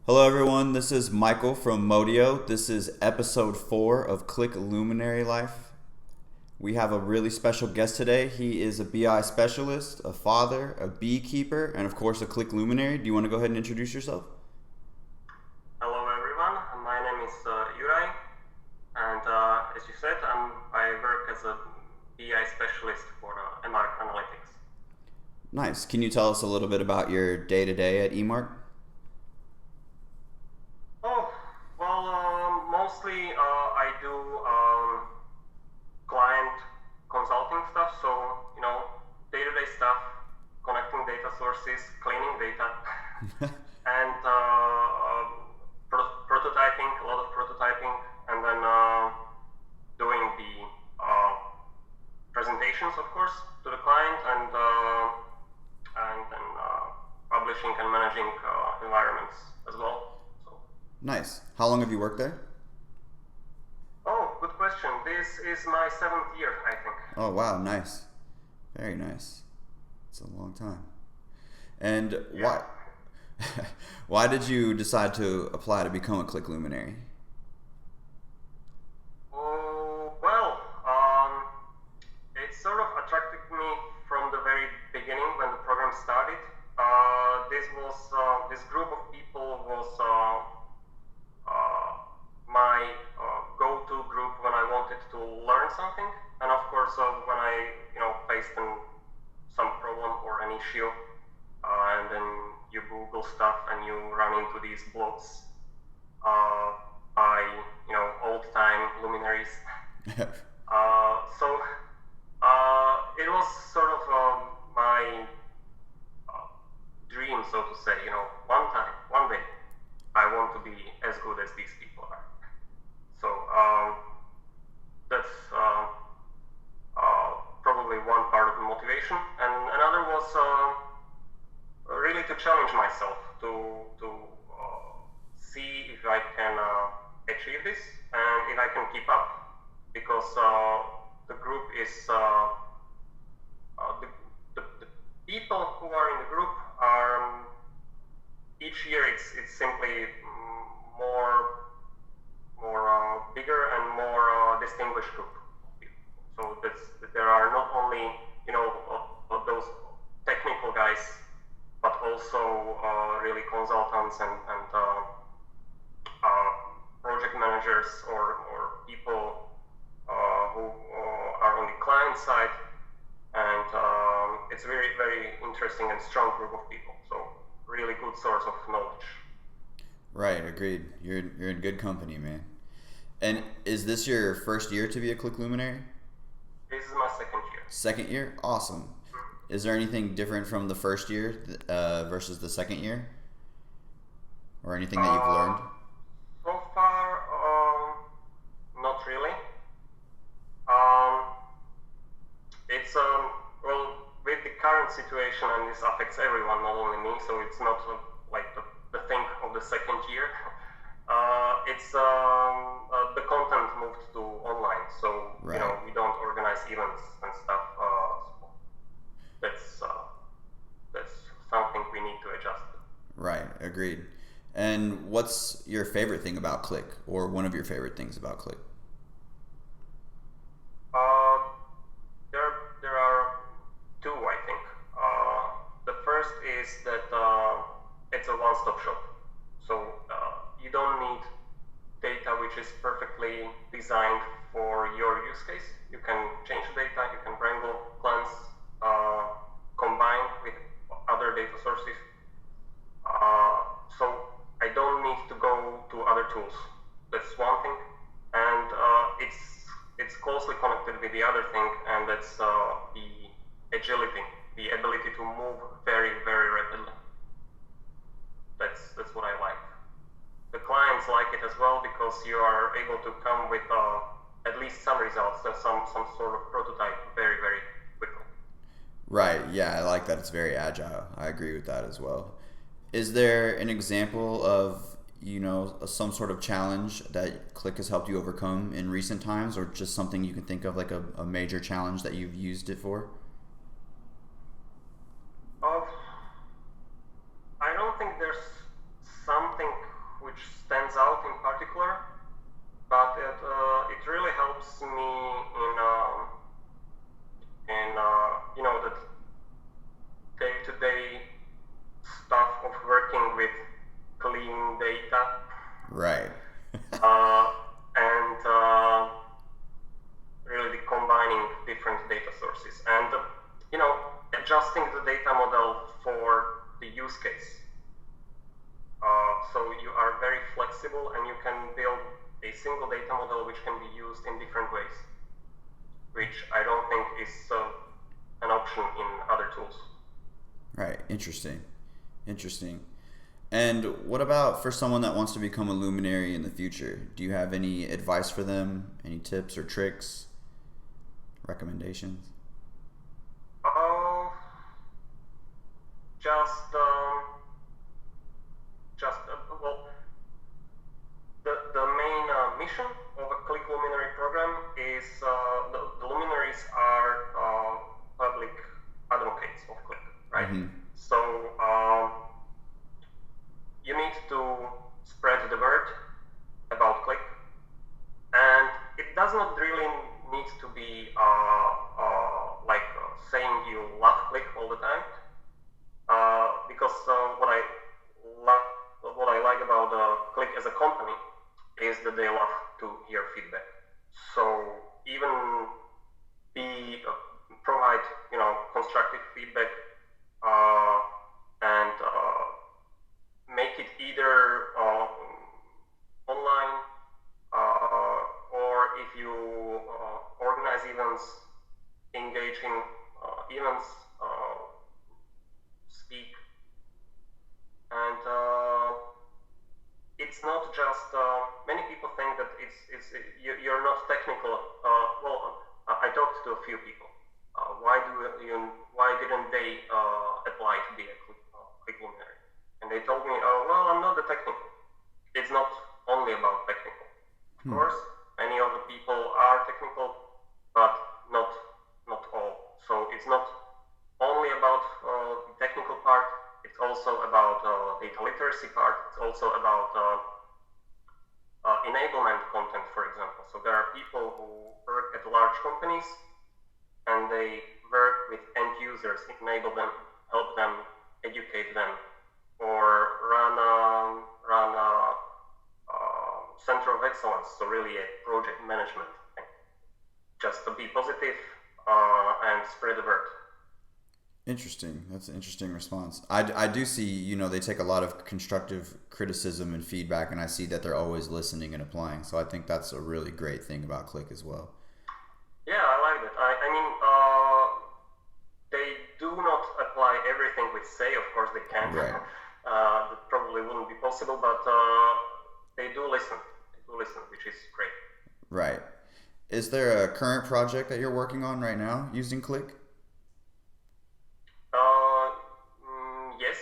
Hello everyone, this is Michael from Modio. This is episode 4 of Qlik Luminary Life. We have a really special guest today. He is a BI specialist, a father, a beekeeper, and of course a Qlik Luminary. Do you want to go ahead and introduce yourself? Hello everyone, my name is Juraj, and as you said, I work as a BI specialist for EMARK analytics. Nice. Can you tell us a little bit about your day-to-day at EMARK? Mostly I do client consulting stuff, so day-to-day stuff, connecting data sources, cleaning data, and prototyping, a lot of prototyping, and then doing the presentations, of course, to the client, and then publishing and managing environments as well. So. Nice. How long have you worked there? Oh, good question. This is my 7th year, I think. Oh wow, nice. Very nice. It's a long time. And Yeah. why did you decide to apply to become a Qlik Luminary? It sort of attracted me from the very beginning when the program started. This group of people was my go-to group when I wanted to learn something, and of course when I faced some problem or an issue, and then you Google stuff and you run into these blogs by old-time luminaries. So it was sort of my dream, so to say. One day, I want to be as good as these people are. So that's probably one part of the motivation, and another was really to challenge myself to see if I can achieve this and if I can keep up, because the group is the people who are in the group are each year it's simply more bigger and more distinguished group of people. So there are not only those technical guys, but also really consultants and project managers or people who are on the client side, and it's very, very interesting and strong group of people. So really good source of knowledge. Right, agreed. You're in good company, man. And is this your first year to be a Qlik Luminary? This is my 2nd year. 2nd year? Awesome. Is there anything different from the first year versus the 2nd year? Or anything that you've learned? So far, not really. It's with the current situation, and this affects everyone, not only me, so it's not like the thing of the 2nd year. It's the content moved to online, so right. We don't organize events and stuff. That's something we need to adjust. Right, agreed. And what's your favorite thing about Qlik, or one of your favorite things about Qlik? There are two, I think. The first is that it's a one-stop shop. So you don't need data which is perfectly designed for your use case. You can change the data, you can wrangle, cleanse, combine with other data sources. So I don't need to go to other tools. That's one thing, and it's closely connected with the other thing, and that's the agility, the ability to move very, very rapidly. That's what I like. The clients like it as well, because you are able to come with at least some results, some sort of prototype very, very quickly. Right, yeah, I like that it's very agile. I agree with that as well. Is there an example of, some sort of challenge that Qlik has helped you overcome in recent times, or just something you can think of, like a major challenge that you've used it for? I don't think there's something the data model for the use case. So you are very flexible and you can build a single data model which can be used in different ways, which I don't think is an option in other tools. Right. Interesting. And what about for someone that wants to become a luminary in the future? Do you have any advice for them? Any tips or tricks? Recommendations? Well, the main mission of a Qlik Luminary program is the luminaries are public advocates of Qlik, right? Mm-hmm. So you need to spread the word about Qlik, and it does not really need to be like saying you love Qlik all the time, because what I like about Qlik as a company is that they love to hear feedback. So even provide constructive feedback and make it either online or if you organize events, engage in events, speak, and it's not just many people think that you're not technical. I talked to a few people. Why didn't they apply to be a Qlik Luminary? And they told me, well, I'm not the technical. It's not only about technical. Of course, many of the people are technical, but not all. So it's not only about the technical part. It's also about data literacy part. It's also about enablement content, for example. So there are people who work at large companies and they work with end users, enable them, help them, educate them, or run a center of excellence. So really a project management thing. Just to be positive and spread the word. Interesting. That's an interesting response. I do see, they take a lot of constructive criticism and feedback, and I see that they're always listening and applying. So I think that's a really great thing about Qlik as well. Yeah, I like that. I mean, they do not apply everything we say. Of course, they can. Right. That probably wouldn't be possible, but they do listen. Which is great. Right. Is there a current project that you're working on right now using Qlik? Yes,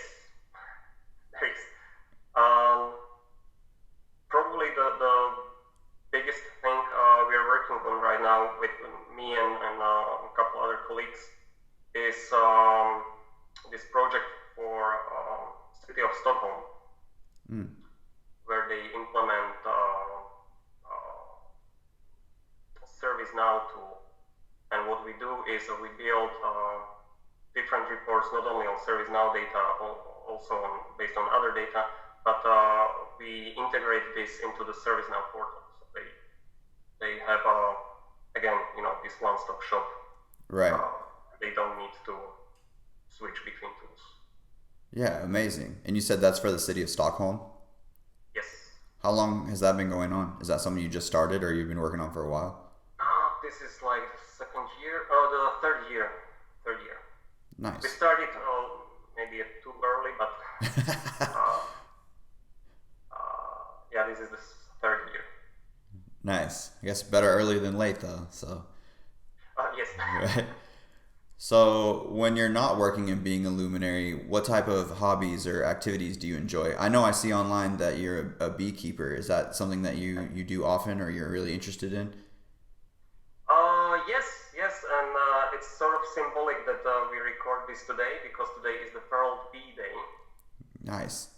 there is. Probably the biggest thing we are working on right now with me and a couple other colleagues is this project for city of Stockholm, where they implement ServiceNow tool. And what we do is we build different reports, not only on ServiceNow data, also based on other data, but we integrate this into the ServiceNow portal. So they have, again, this one-stop shop. Right. They don't need to switch between tools. Yeah, amazing. And you said that's for the city of Stockholm? Yes. How long has that been going on? Is that something you just started or you've been working on for a while? This is like the third year. Nice. We started maybe too early, but yeah, this is the third year. Nice. I guess better early than late though. So. Yes. Right. So when you're not working and being a luminary, what type of hobbies or activities do you enjoy? I know I see online that you're a beekeeper. Is that something that you do often or you're really interested in? Yes, and it's sort of symbolic that we record this today because today is the World Bee Day. Nice.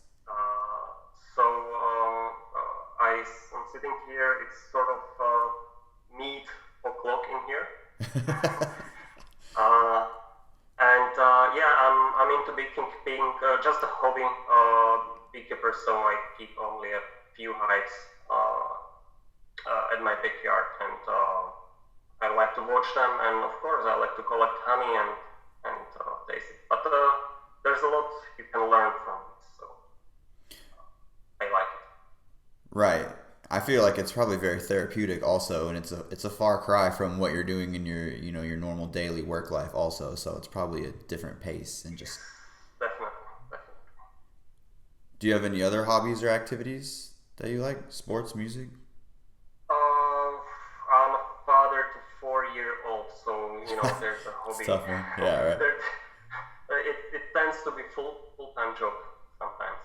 So I'm sitting here. It's sort of neat o'clock in here. Yeah, I'm into beekeeping, just a hobby beekeeper. So I keep only a few hives at my backyard, and I like to watch them, and of course I like to collect honey and taste it. But there's a lot you can learn from it, so I like it. Right. I feel like it's probably very therapeutic also, and it's a far cry from what you're doing in your your normal daily work life also. So it's probably a different pace and just. Definitely, definitely. Do you have any other hobbies or activities that you like? Sports, music? I'm a father to 4-year-old, so there's a It's hobby. a tough one. Yeah, right. It tends to be full-time job sometimes.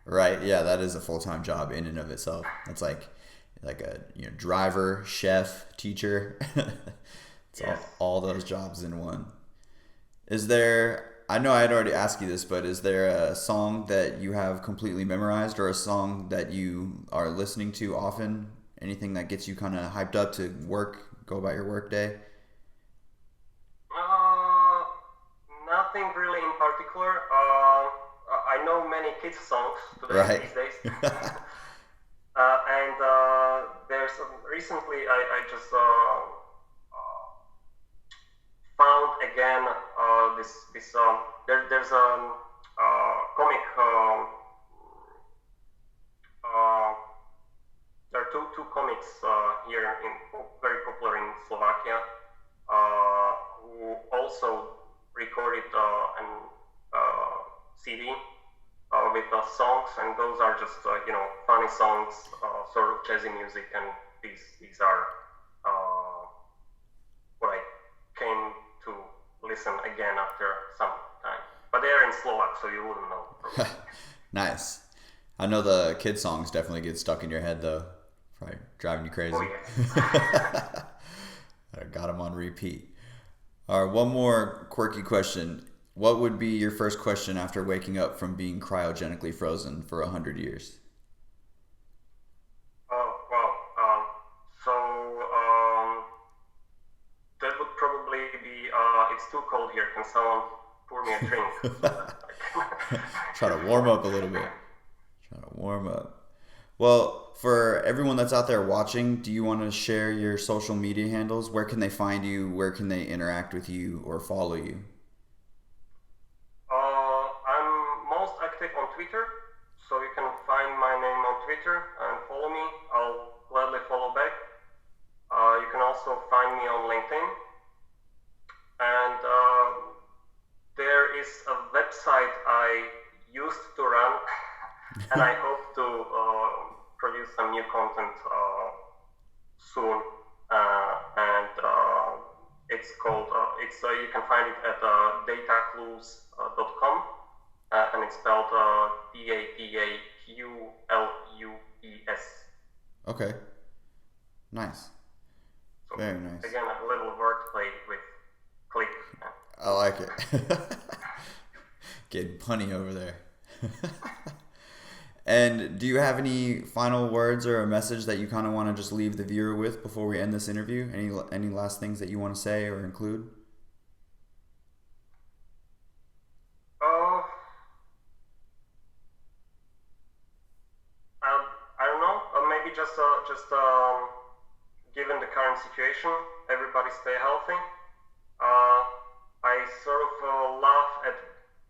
Right. Yeah, that is a full-time job in and of itself. That's like a driver, chef, teacher. It's Yes. all those jobs in one. Is there I know I had already asked you this, but is there a song that you have completely memorized or a song that you are listening to often? Anything that gets you kind of hyped up to go about your work day? Uh, Nothing really in particular. I know many kids songs Right. these days. And there's recently I just found again this there's a comic. Uh, there are two comics here very popular in Slovakia who also recorded an CD with songs, and those are just funny songs, sort of jazzy music, and these are what I came to listen again after some time. But they are in Slovak, so you wouldn't know. Probably. Nice. I know the kid songs definitely get stuck in your head though. Probably driving you crazy. Oh yeah. I got them on repeat. All right, one more quirky question. What would be your first question after waking up from being cryogenically frozen for 100 years? Oh wow. So that would probably be it's too cold here. Can someone pour me a drink? So that I can Try to warm up a little bit. Try to warm up. Well, for everyone that's out there watching, do you want to share your social media handles? Where can they find you? Where can they interact with you or follow you? I'm most active on Twitter, so you can find my name on Twitter and follow me. I'll gladly follow back. You can also find me on LinkedIn, and there is a website I used to run, and I hope to produce some new content soon. And it's called. You can find it at dataclues.com, and it's spelled DATAQLUES. Okay. Nice. So Very nice. again, a little wordplay with Qlik. I like it. Getting punny over there. And do you have any final words or a message that you kind of want to just leave the viewer with before we end this interview? Any last things that you want to say or include? I don't know. Maybe just given the current situation, everybody stay healthy. I sort of laugh at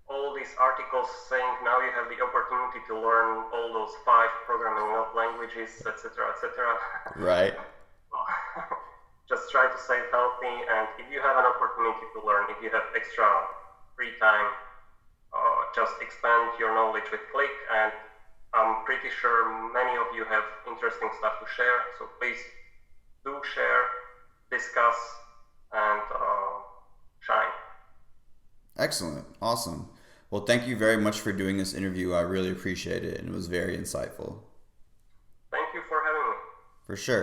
all these articles saying now you have the opportunity to learn all those 5 programming languages, etc., etc. Right. Just try to stay healthy, and if you have an opportunity to learn, if you have extra free time, just expand your knowledge with Qlik, and I'm pretty sure many of you have interesting stuff to share, so please do share, discuss, and shine. Excellent. Awesome. Well, thank you very much for doing this interview. I really appreciate it, and it was very insightful. Thank you for having me. For sure.